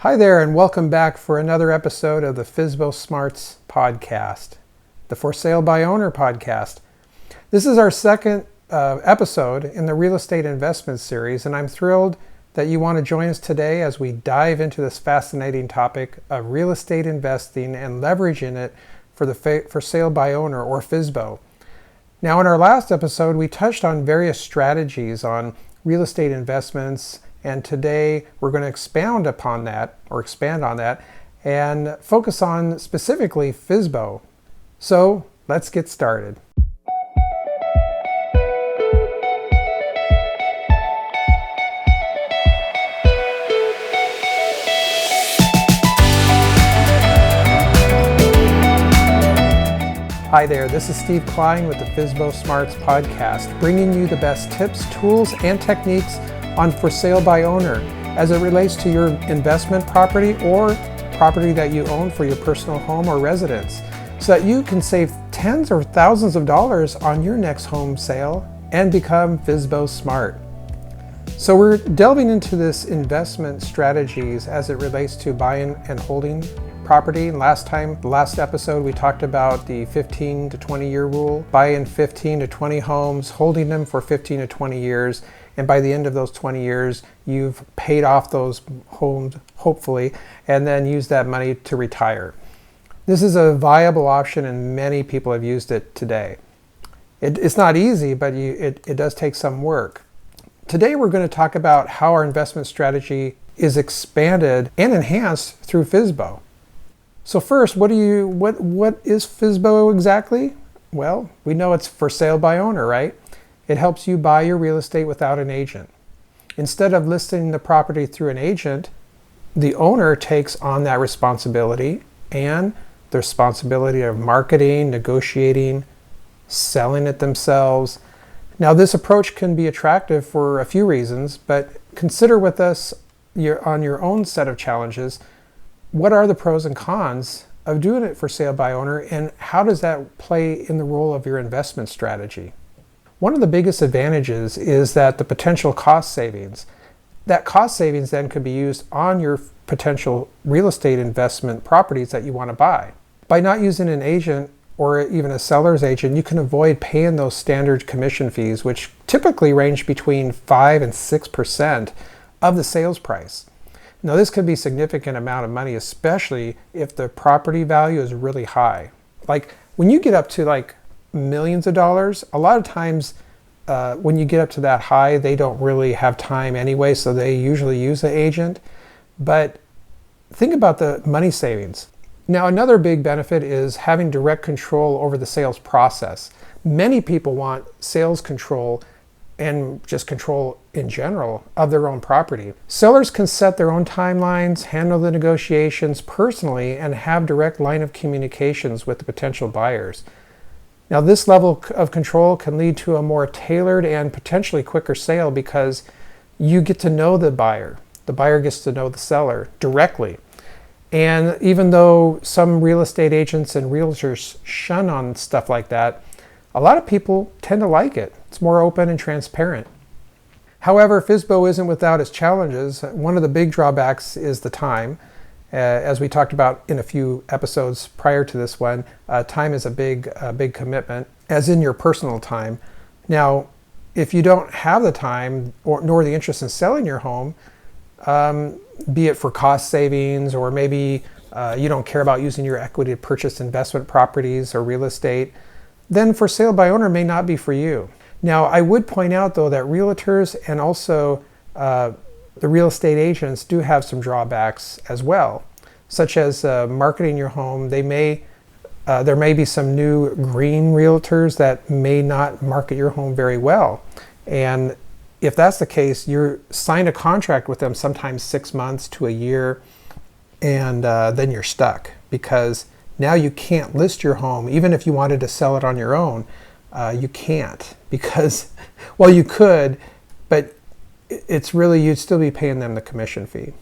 Hi there, and welcome back for another episode of the FSBO Smarts podcast, the For Sale by Owner podcast. This is our second episode in the real estate investment series, and I'm thrilled that you want to join us today as we dive into this fascinating topic of real estate investing and leveraging it for the For Sale by Owner, or FSBO. Now, in our last episode, we touched on various strategies on real estate investments, and today we're going to expand on that and focus on specifically FSBO. So let's get started. Hi there, this is Steve Klein with the FSBO Smarts podcast, bringing you the best tips, tools, and techniques on For Sale by Owner as it relates to your investment property or property that you own for your personal home or residence, so that you can save tens or thousands of dollars on your next home sale and become FSBO smart. So we're delving into this investment strategies as it relates to buying and holding property. And last episode, we talked about the 15 to 20 year rule, buying 15 to 20 homes, holding them for 15 to 20 years. And by the end of those 20 years, you've paid off those homes, hopefully, and then use that money to retire. This is a viable option, and many people have used it today. It's not easy, but it does take some work. Today, we're going to talk about how our investment strategy is expanded and enhanced through FSBO. So first, what is FSBO exactly? Well, we know it's for sale by owner, right? It helps you buy your real estate without an agent. Instead of listing the property through an agent, the owner takes on that responsibility and the responsibility of marketing, negotiating, selling it themselves. Now, this approach can be attractive for a few reasons, but consider with us on your own set of challenges, what are the pros and cons of doing it for sale by owner, and how does that play in the role of your investment strategy? One of the biggest advantages is that the potential cost savings. That cost savings then could be used on your potential real estate investment properties that you want to buy. By not using an agent or even a seller's agent, you can avoid paying those standard commission fees, which typically range between 5 and 6% of the sales price. Now, this could be a significant amount of money, especially if the property value is really high. Like when you get up to like millions of dollars, a lot of times when you get up to that high, they don't really have time anyway, so they usually use an agent. But think about the money savings. Now, another big benefit is having direct control over the sales process. Many people want sales control and just control in general of their own property. Sellers can set their own timelines, handle the negotiations personally, and have direct line of communications with the potential buyers. Now, this level of control can lead to a more tailored and potentially quicker sale because you get to know the buyer. The buyer gets to know the seller directly. And even though some real estate agents and realtors shun on stuff like that, a lot of people tend to like it. It's more open and transparent. However, FSBO isn't without its challenges. One of the big drawbacks is the time. As we talked about in a few episodes prior to this one, time is a big commitment, as in your personal time. Now, if you don't have the time nor the interest in selling your home, be it for cost savings, or maybe you don't care about using your equity to purchase investment properties or real estate, then for sale by owner may not be for you. Now, I would point out though that realtors and also the real estate agents do have some drawbacks as well, such as marketing your home. There may be some new green realtors that may not market your home very well. And if that's the case, you're signed a contract with them sometimes 6 months to a year, and then you're stuck because now you can't list your home. Even if you wanted to sell it on your own, you can't, because, well, you could, but it's really, you'd still be paying them the commission fee.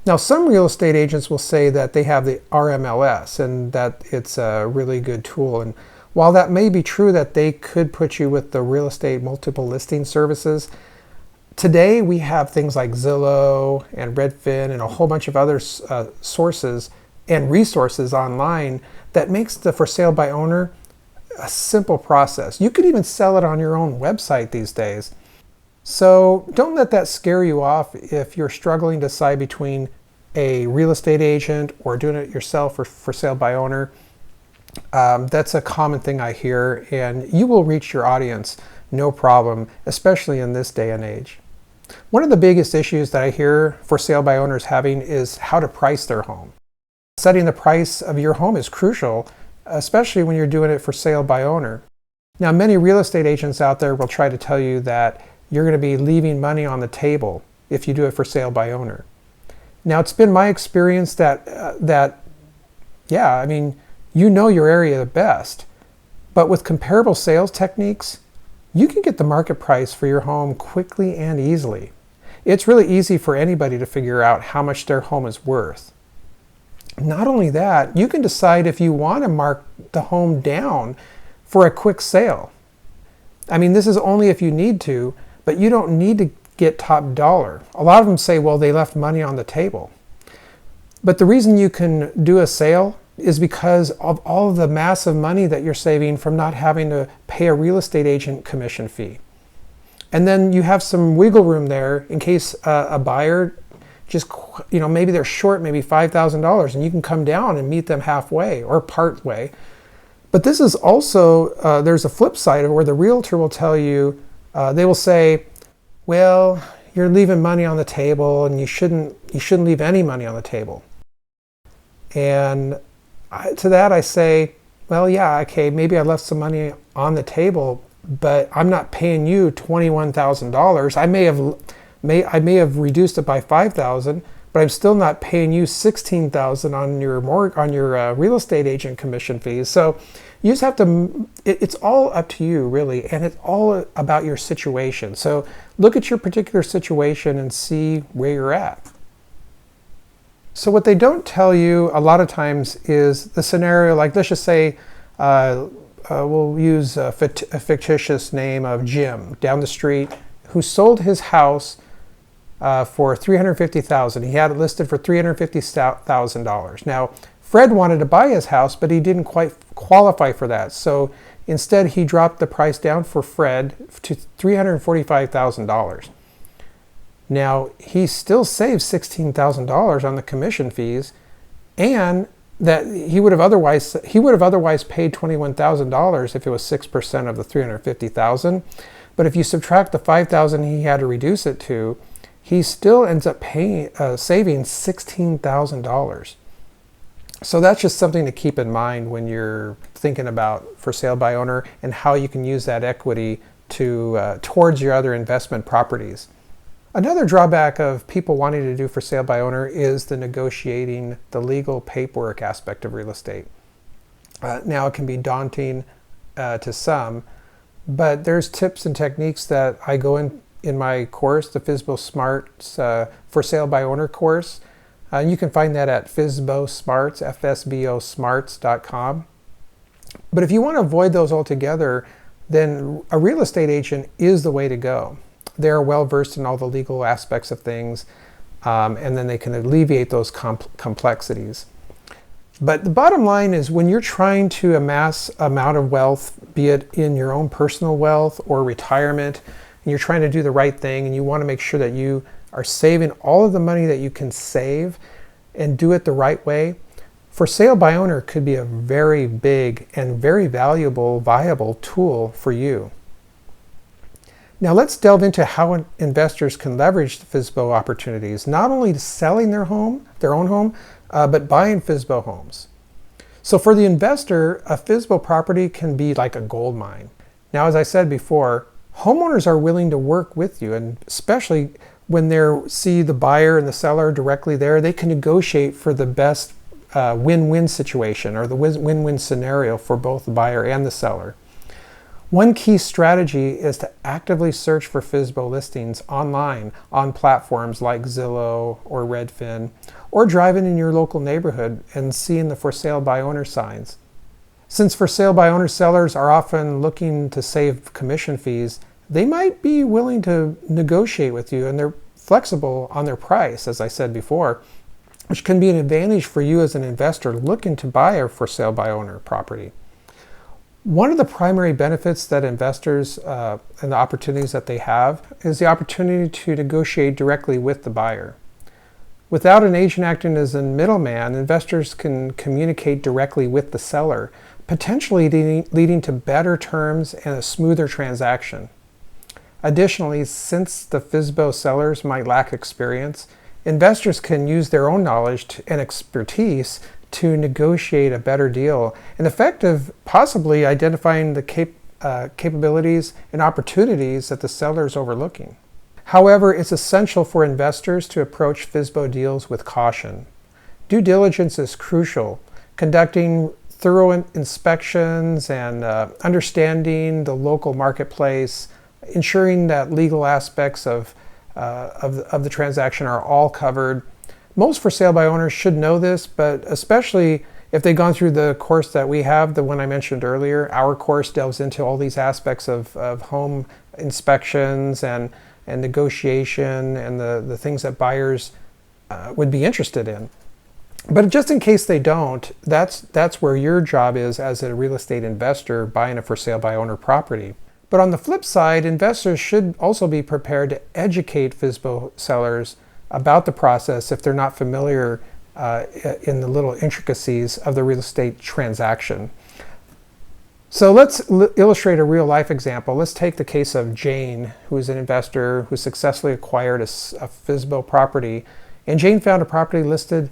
Now, some real estate agents will say that they have the RMLS and that it's a really good tool. And while that may be true that they could put you with the real estate multiple listing services, Today we have things like Zillow and Redfin and a whole bunch of other sources and resources online that makes the for sale by owner a simple process. You could even sell it on your own website these days. So don't let that scare you off if you're struggling to decide between a real estate agent or doing it yourself or for sale by owner. That's a common thing I hear, and you will reach your audience no problem, especially in this day and age. One of the biggest issues that I hear for sale by owners having is how to price their home. Setting the price of your home is crucial, especially when you're doing it for sale by owner. Now, many real estate agents out there will try to tell you that you're going to be leaving money on the table if you do it for sale by owner. Now, it's been my experience that you know your area the best, but with comparable sales techniques, you can get the market price for your home quickly and easily. It's really easy for anybody to figure out how much their home is worth. Not only that, you can decide if you want to mark the home down for a quick sale. I mean, this is only if you need to, but you don't need to get top dollar. A lot of them say, well, they left money on the table. But the reason you can do a sale is because of all of the massive money that you're saving from not having to pay a real estate agent commission fee. And then you have some wiggle room there in case a buyer just, maybe they're short maybe $5,000 and you can come down and meet them halfway or part way. But this is also, there's a flip side of it where the realtor will tell you, they will say, well, you're leaving money on the table and you shouldn't leave any money on the table. And to that I say, well, yeah, okay, maybe I left some money on the table, but I'm not paying you $21,000. I may have reduced it by $5,000, but I'm still not paying you $16,000 on your real estate agent commission fees. So you just have to, it's all up to you really, and it's all about your situation. So look at your particular situation and see where you're at. So what they don't tell you a lot of times is the scenario, like let's just say, we'll use a fictitious name of Jim down the street who sold his house for $350,000. He had it listed for $350,000. Now, Fred wanted to buy his house, but he didn't quite qualify for that. So instead, he dropped the price down for Fred to $345,000. Now, he still saved $16,000 on the commission fees, and that he would have otherwise paid $21,000 if it was 6% of the $350,000. But if you subtract the $5,000 he had to reduce it to, he still ends up saving $16,000. So that's just something to keep in mind when you're thinking about for sale by owner and how you can use that equity towards your other investment properties. Another drawback of people wanting to do for sale by owner is the negotiating the legal paperwork aspect of real estate. Now it can be daunting to some, but there's tips and techniques that I go in my course, the FSBO Smarts for sale by owner course. You can find that at FSBO Smarts, FSBOsmarts.com. But if you want to avoid those altogether, then a real estate agent is the way to go. They're well versed in all the legal aspects of things, and then they can alleviate those complexities. But the bottom line is when you're trying to amass amount of wealth, be it in your own personal wealth or retirement, and you're trying to do the right thing and you want to make sure that you are saving all of the money that you can save and do it the right way, for sale by owner could be a very big and very valuable, viable tool for you. Now let's delve into how investors can leverage the FSBO opportunities, not only selling their own home, but buying FSBO homes. So for the investor, a FSBO property can be like a gold mine. Now, as I said before, homeowners are willing to work with you, and especially when they see the buyer and the seller directly there, they can negotiate for the best win-win situation or the win-win scenario for both the buyer and the seller. One key strategy is to actively search for FSBO listings online on platforms like Zillow or Redfin, or driving in your local neighborhood and seeing the for sale by owner signs. Since for sale by owner sellers are often looking to save commission fees, they might be willing to negotiate with you, and they're flexible on their price, as I said before, which can be an advantage for you as an investor looking to buy a for sale by owner property. One of the primary benefits that investors and the opportunities that they have is the opportunity to negotiate directly with the buyer. Without an agent acting as a middleman, investors can communicate directly with the seller, potentially leading to better terms and a smoother transaction. Additionally, since the FSBO sellers might lack experience, investors can use their own knowledge and expertise to negotiate a better deal, in effect of possibly identifying the capabilities and opportunities that the seller is overlooking. However, it's essential for investors to approach FSBO deals with caution. Due diligence is crucial. Conducting thorough inspections and understanding the local marketplace, ensuring that legal aspects of the transaction are all covered. Most for sale by owners should know this, but especially if they've gone through the course that we have, the one I mentioned earlier. Our course delves into all these aspects of home inspections and negotiation and the things that buyers would be interested in. But just in case they don't, that's where your job is as a real estate investor buying a for sale by owner property. But on the flip side, investors should also be prepared to educate FSBO sellers about the process if they're not familiar in the little intricacies of the real estate transaction. So let's illustrate a real life example. Let's take the case of Jane, who is an investor who successfully acquired a FSBO property. And Jane found a property listed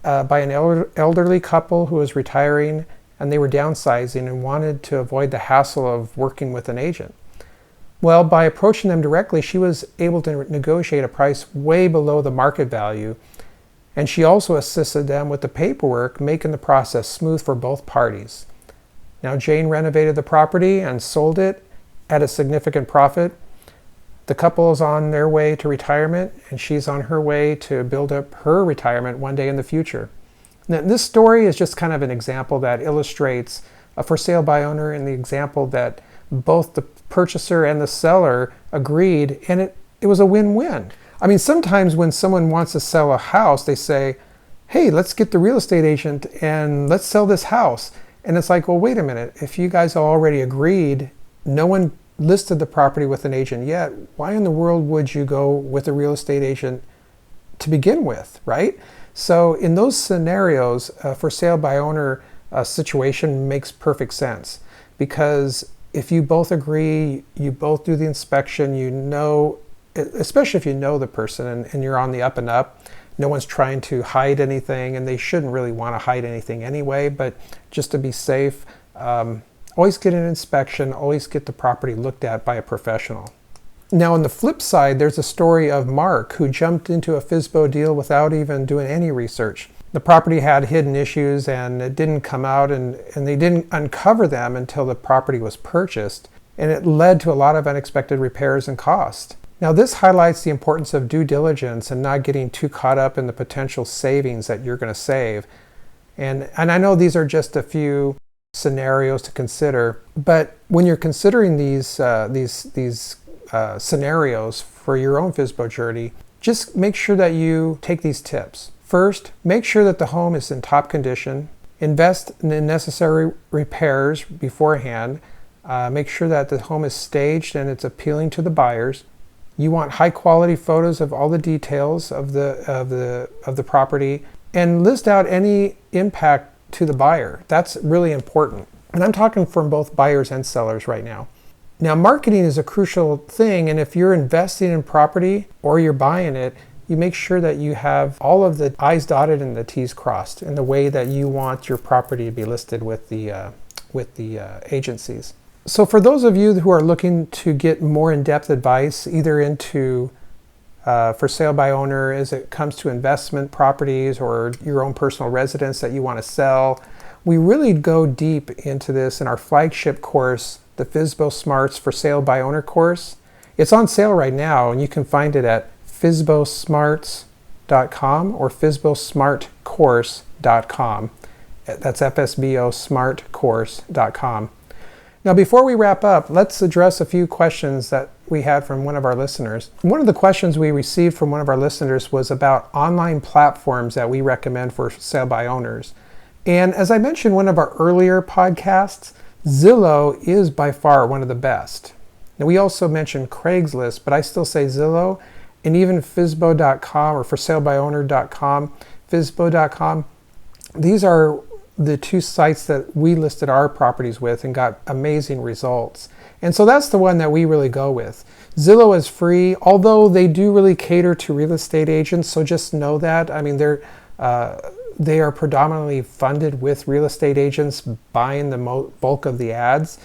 by an elderly couple who was retiring, and they were downsizing and wanted to avoid the hassle of working with an agent. Well, by approaching them directly, she was able to negotiate a price way below the market value, and she also assisted them with the paperwork, making the process smooth for both parties. Now, Jane renovated the property and sold it at a significant profit. The couple is on their way to retirement, and she's on her way to build up her retirement one day in the future. Now, this story is just kind of an example that illustrates a for sale by owner, and the example that both the purchaser and the seller agreed, and it was a win-win. I mean, sometimes when someone wants to sell a house, they say, hey, let's get the real estate agent and let's sell this house. And it's like, well, wait a minute. If you guys already agreed, no one listed the property with an agent yet, why in the world would you go with a real estate agent to begin with, right? So in those scenarios, for sale by owner situation makes perfect sense, because if you both agree, you both do the inspection, you know, especially if you know the person and you're on the up and up, no one's trying to hide anything, and they shouldn't really want to hide anything anyway, but just to be safe, always get an inspection, always get the property looked at by a professional. Now, on the flip side, there's a story of Mark, who jumped into a FSBO deal without even doing any research. The property had hidden issues, and it didn't come out, and they didn't uncover them until the property was purchased, and it led to a lot of unexpected repairs and cost. Now, this highlights the importance of due diligence and not getting too caught up in the potential savings that you're going to save. And I know these are just a few scenarios to consider, but when you're considering these scenarios for your own FSBO journey, just make sure that you take these tips. First, make sure that the home is in top condition. Invest in the necessary repairs beforehand. Make sure that the home is staged and it's appealing to the buyers. You want high quality photos of all the details of the property, and list out any impact to the buyer. That's really important. And I'm talking from both buyers and sellers right now. Now, marketing is a crucial thing, and if you're investing in property or you're buying it, you make sure that you have all of the I's dotted and the T's crossed in the way that you want your property to be listed with the agencies. So for those of you who are looking to get more in-depth advice, either into for sale by owner as it comes to investment properties or your own personal residence that you want to sell, we really go deep into this in our flagship course, the FSBO Smarts for Sale by Owner course. It's on sale right now, and you can find it at FSBOsmarts.com or FSBOsmartcourse.com. That's FSBOsmartcourse.com. Now, before we wrap up, let's address a few questions that we had from one of our listeners. One of the questions we received from one of our listeners was about online platforms that we recommend for sale by owners. And as I mentioned in one of our earlier podcasts, Zillow is by far one of the best. Now, we also mentioned Craigslist, but I still say Zillow, and even FSBO.com or forsalebywowner.com, FSBO.com. These are the two sites that we listed our properties with and got amazing results. And so that's the one that we really go with. Zillow is free, although they do really cater to real estate agents, so just know that. I mean, they are predominantly funded with real estate agents buying the bulk of the ads,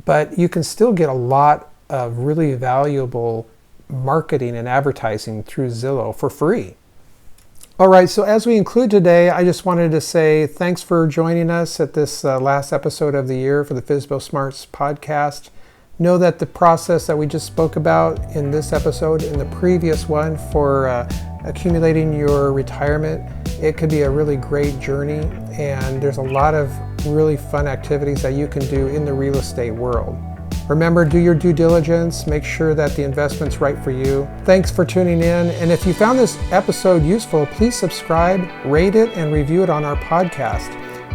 but you can still get a lot of really valuable marketing and advertising through Zillow for free. All right, so as we conclude today, I just wanted to say thanks for joining us at this last episode of the year for the FSBO Smarts podcast. Know that the process that we just spoke about in this episode and the previous one for accumulating your retirement, it could be a really great journey, and there's a lot of really fun activities that you can do in the real estate world. Remember, do your due diligence, make sure that the investment's right for you. Thanks for tuning in, and if you found this episode useful, please subscribe, rate it, and review it on our podcast.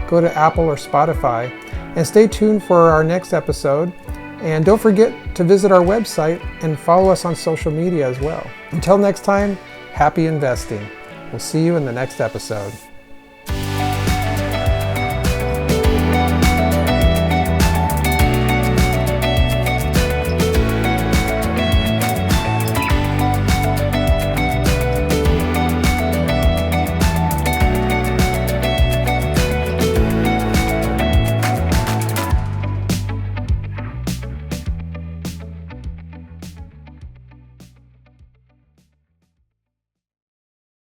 Go to Apple or Spotify, and stay tuned for our next episode. And don't forget to visit our website and follow us on social media as well. Until next time, happy investing. We'll see you in the next episode.